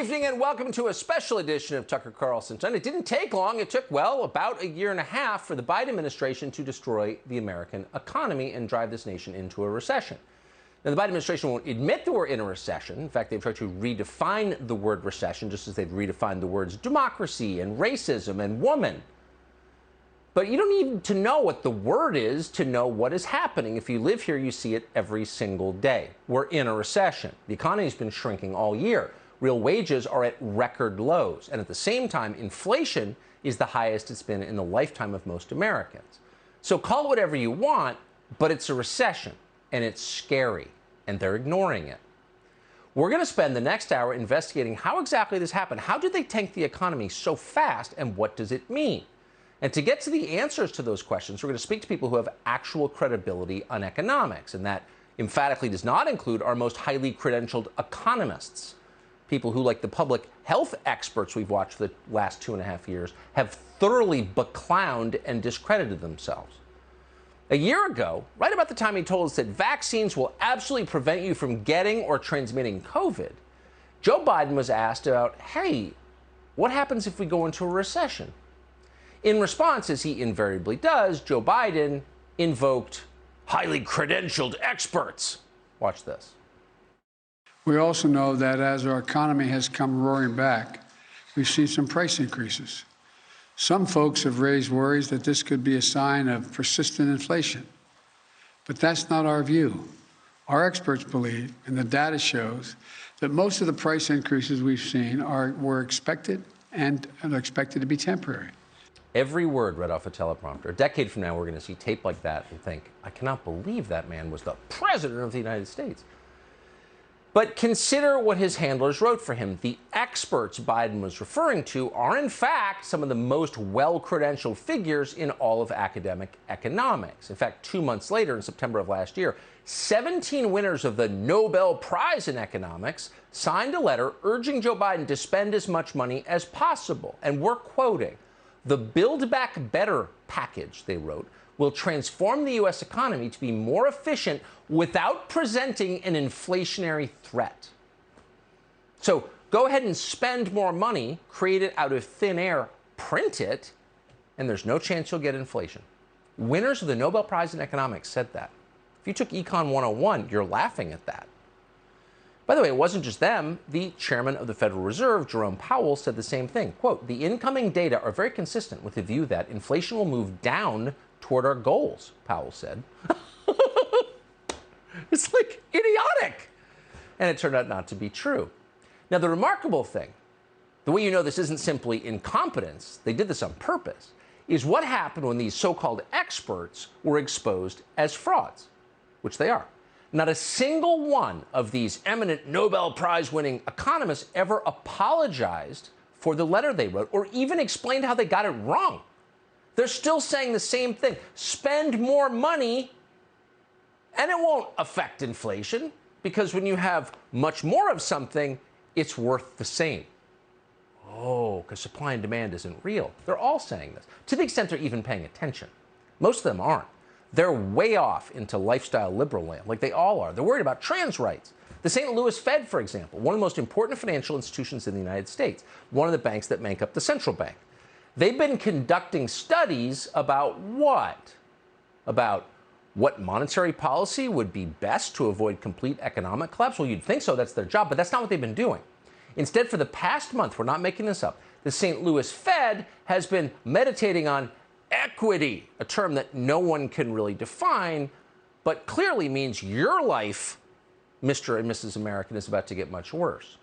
evening and welcome to a special edition of Tucker Carlson Tonight. It didn't take long. It took, well, about a year and a half for the Biden administration to destroy the American economy and drive this nation into a recession. Now, the Biden administration won't admit that we're in a recession. In fact, they've tried to redefine the word recession just as they've redefined the words democracy and racism and woman. But you don't need to know what the word is to know what is happening. If you live here, you see it every single day. We're in a recession. The economy's been shrinking all year. Real wages are at record lows. And at the same time, inflation is the highest it's been in the lifetime of most Americans. So call it whatever you want, but it's a recession, and it's scary, and they're ignoring it. We're going to spend the next hour investigating how exactly this happened. How did they tank the economy so fast, and what does it mean? And to get to the answers to those questions, we're going to speak to people who have actual credibility on economics, and that emphatically does not include our most highly credentialed economists, people who, like the public health experts we've watched for the last 2.5 years, have thoroughly beclowned and discredited themselves. A year ago, right about the time he told us that vaccines will absolutely prevent you from getting or transmitting COVID, Joe Biden was asked about, hey, what happens if we go into a recession? In response, as he invariably does, Joe Biden invoked highly credentialed experts. Watch this. We also know that as our economy has come roaring back, we've seen some price increases. Some folks have raised worries that this could be a sign of persistent inflation. But that's not our view. Our experts believe, and the data shows, that most of the price increases we've seen were expected and are expected to be temporary. Every word read off a teleprompter. A decade from now, we're going to see tape like that and think, I cannot believe that man was the president of the United States. But consider what his handlers wrote for him. The experts Biden was referring to are, in fact, some of the most well-credentialed figures in all of academic economics. In fact, 2 months later, in September of last year, 17 winners of the Nobel Prize in Economics signed a letter urging Joe Biden to spend as much money as possible. And we're quoting, "The Build Back Better package," they wrote, "will transform the U.S. economy to be more efficient without presenting an inflationary threat." So go ahead and spend more money, create it out of thin air, print it, and there's no chance you'll get inflation. Winners of the Nobel Prize in Economics said that. If you took Econ 101, you're laughing at that. By the way, it wasn't just them. The chairman of the Federal Reserve, Jerome Powell, said the same thing. Quote, "The incoming data are very consistent with the view that inflation will move down toward our goals," Powell said. It's like idiotic. And it turned out not to be true. Now, the remarkable thing, the way you know this isn't simply incompetence, they did this on purpose, is what happened when these so-called experts were exposed as frauds, which they are. Not a single one of these eminent Nobel Prize-winning economists ever apologized for the letter they wrote or even explained how they got it wrong. They're still saying the same thing. Spend more money, and it won't affect inflation, because when you have much more of something, it's worth the same. Oh, because supply and demand isn't real. They're all saying this, to the extent they're even paying attention. Most of them aren't. They're way off into lifestyle liberal land, like they all are. They're worried about trans rights. The St. Louis Fed, for example, one of the most important financial institutions in the United States, one of the banks that make up the central bank. They've been conducting studies about what? About what monetary policy would be best to avoid complete economic collapse? Well, you'd think so. That's their job, but that's not what they've been doing. Instead, for the past month, we're not making this up, the St. Louis Fed has been meditating on equity, a term that no one can really define, but clearly means your life, Mr. and Mrs. American, is about to get much worse.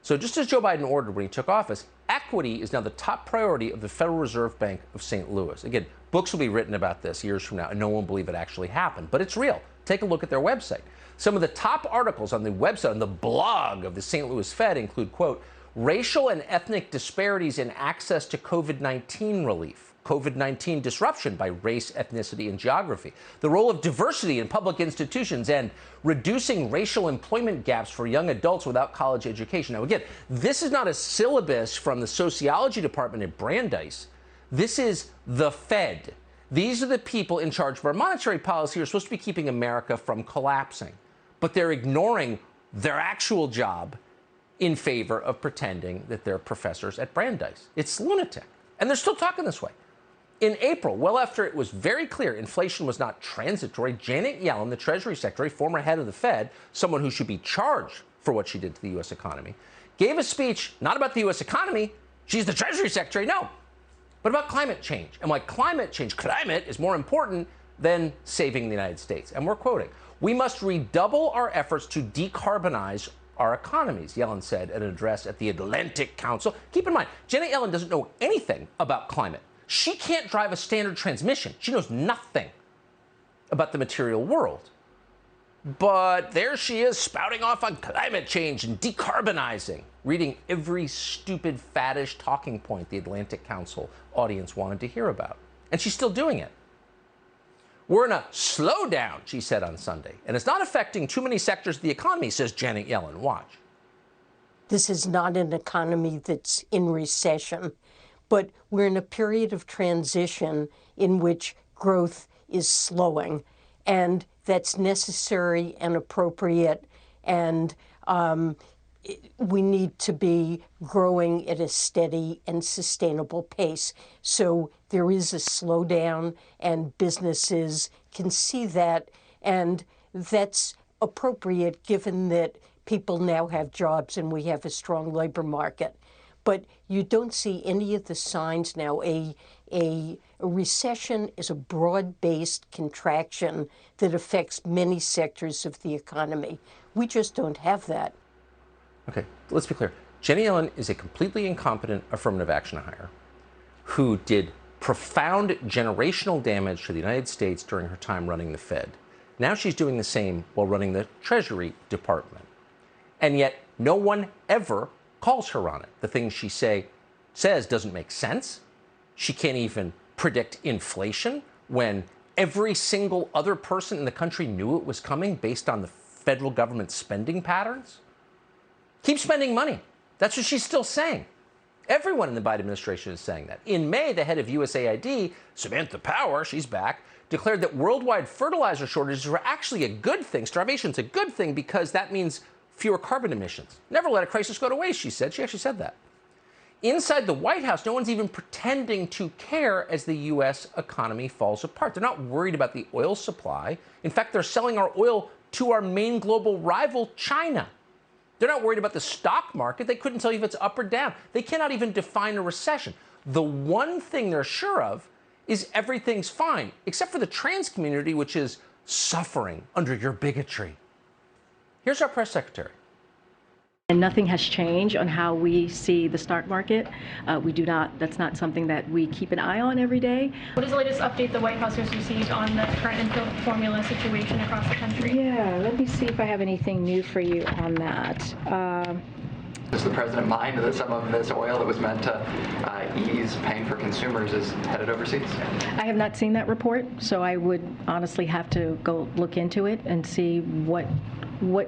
So just as Joe Biden ordered when he took office, equity is now the top priority of the Federal Reserve Bank of St. Louis. Again, books will be written about this years from now, and no one will believe it actually happened, but it's real. Take a look at their website. Some of the top articles on the website, on the blog of the St. Louis Fed include, quote, "Racial and ethnic disparities in access to COVID-19 relief. COVID-19 disruption by race, ethnicity, and geography, the role of diversity in public institutions, and reducing racial employment gaps for young adults without college education." Now, again, this is not a syllabus from the sociology department at Brandeis. This is the Fed. These are the people in charge of our monetary policy who are supposed to be keeping America from collapsing. But they're ignoring their actual job in favor of pretending that they're professors at Brandeis. It's lunatic. And they're still talking this way. In April, well after it was very clear inflation was not transitory, Janet Yellen, the Treasury Secretary, former head of the Fed, someone who should be charged for what she did to the U.S. economy, gave a speech not about the U.S. economy, she's the Treasury Secretary, no, but about climate change. And why climate is more important than saving the United States. And we're quoting, "We must redouble our efforts to decarbonize our economies," Yellen said in an address at the Atlantic Council. Keep in mind, Janet Yellen doesn't know anything about climate. She can't drive a standard transmission. She knows nothing about the material world. But there she is spouting off on climate change and decarbonizing, reading every stupid, faddish talking point the Atlantic Council audience wanted to hear about. And she's still doing it. "We're in a slowdown," she said on Sunday, "and it's not affecting too many sectors of the economy," says Janet Yellen. Watch. "This is not an economy that's in recession, but we're in a period of transition in which growth is slowing, and that's necessary and appropriate, and we need to be growing at a steady and sustainable pace. So there is a slowdown, and businesses can see that, and that's appropriate given that people now have jobs and we have a strong labor market. But you don't see any of the signs now. A recession is a broad-based contraction that affects many sectors of the economy. We just don't have that." Okay, let's be clear. Janet Yellen is a completely incompetent affirmative action hire who did profound generational damage to the United States during her time running the Fed. Now she's doing the same while running the Treasury Department. And yet no one ever calls her on it. The things she says doesn't make sense. She can't even predict inflation when every single other person in the country knew it was coming based on the federal government spending patterns. Keep spending money. That's what she's still saying. Everyone in the Biden administration is saying that. In May, the head of USAID, Samantha Power, she's back, declared that worldwide fertilizer shortages were actually a good thing. Starvation's a good thing because that means fewer carbon emissions. Never let a crisis go to waste, she said. She actually said that. Inside the White House, no one's even pretending to care as the U.S. economy falls apart. They're not worried about the oil supply. In fact, they're selling our oil to our main global rival, China. They're not worried about the stock market. They couldn't tell you if it's up or down. They cannot even define a recession. The one thing they're sure of is everything's fine, except for the trans community, which is suffering under your bigotry. Here's our press secretary. And nothing has changed on how we see the stock market. That's not something that we keep an eye on every day. What is the latest update the White House has received on the current infant formula situation across the country? Yeah, let me see if I have anything new for you on that. Does the president mind that some of this oil that was meant to ease pain for consumers is headed overseas? I have not seen that report, so I would honestly have to go look into it and see what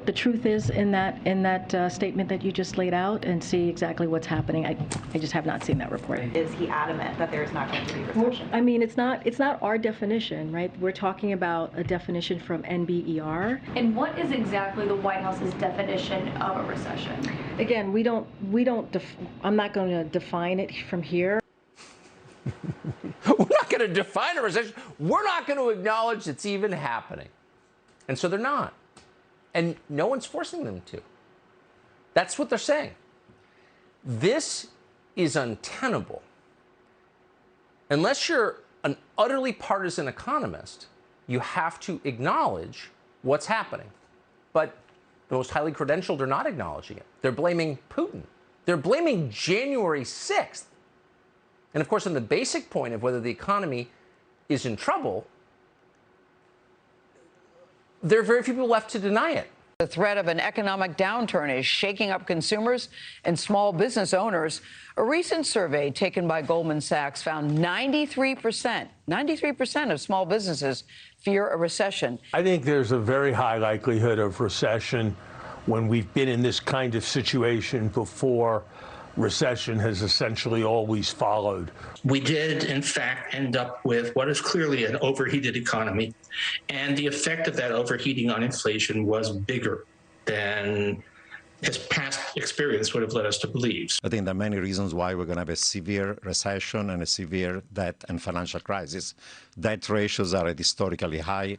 the truth is in that statement that you just laid out, and see exactly what's happening. I just have not seen that report. Is he adamant that there's not going to be recession? I mean, it's not our definition, right? We're talking about a definition from NBER. And what is exactly the White House's definition of a recession? Again, I'm not going to define it from here. We're not going to define a recession. We're not going to acknowledge it's even happening. And so they're not. And no one's forcing them to. That's what they're saying. This is untenable. Unless you're an utterly partisan economist, you have to acknowledge what's happening. But the most highly credentialed are not acknowledging it. They're blaming Putin. They're blaming January 6th. And of course, on the basic point of whether the economy is in trouble, there are very few people left to deny it. The threat of an economic downturn is shaking up consumers and small business owners. A recent survey taken by Goldman Sachs found 93% of small businesses fear a recession. I think there's a very high likelihood of recession when we've been in this kind of situation before. Recession has essentially always followed. We did, in fact, end up with what is clearly an overheated economy, and the effect of that overheating on inflation was bigger than as past experience would have led us to believe. I think there are many reasons why we're going to have a severe recession and a severe debt and financial crisis. Debt ratios are at historically high.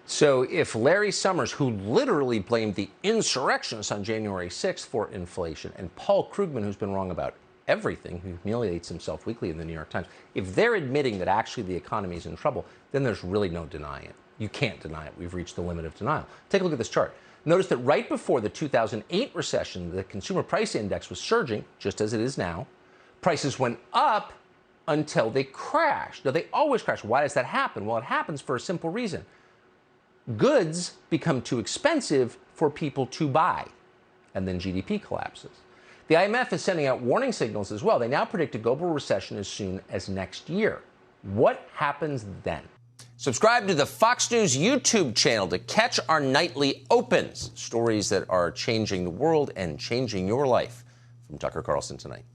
So if Larry Summers, who literally blamed the insurrectionists on January 6th for inflation, and Paul Krugman, who's been wrong about everything, who humiliates himself weekly in the New York Times, if they're admitting that actually the economy is in trouble, then there's really no denying it. You can't deny it. We've reached the limit of denial. Take a look at this chart. Notice that right before the 2008 recession, the consumer price index was surging, just as it is now. Prices went up until they crashed. Now, they always crash. Why does that happen? Well, it happens for a simple reason. Goods become too expensive for people to buy, and then GDP collapses. The IMF is sending out warning signals as well. They now predict a global recession as soon as next year. What happens then? Subscribe to the Fox News YouTube channel to catch our nightly opens, stories that are changing the world and changing your life. From Tucker Carlson Tonight.